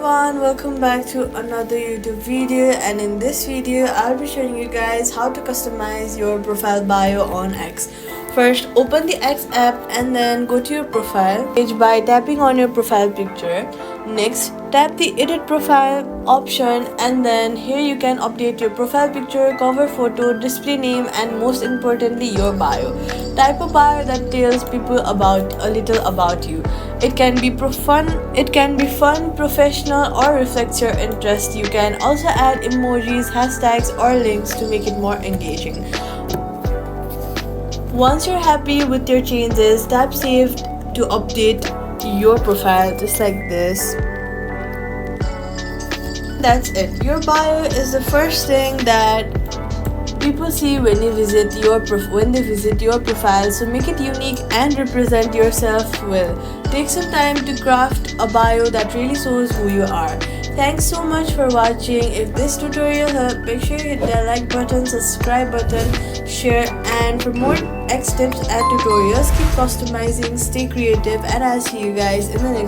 everyone, welcome back to another YouTube video, and in this video I'll be showing you guys how to customize your profile bio on X. First, open the X app and then go to your profile page by tapping on your profile picture. Next, tap the edit profile option and then here you can update your profile picture, cover photo, display name, and most importantly your bio. Type a bio that tells people a little about you. It can be fun, professional, or reflects your interest. You can also add emojis, hashtags, or links to make it more engaging. Once you're happy with your changes, tap save to update your profile just like this. That's it. Your bio is the first thing that people see when they visit your profile, so make it unique and represent yourself well. Take some time to craft a bio that really shows who you are. Thanks so much for watching. If this tutorial helped, make sure you hit the like button, subscribe button, share, and for more X tips and tutorials, keep customizing, stay creative, and I'll see you guys in the next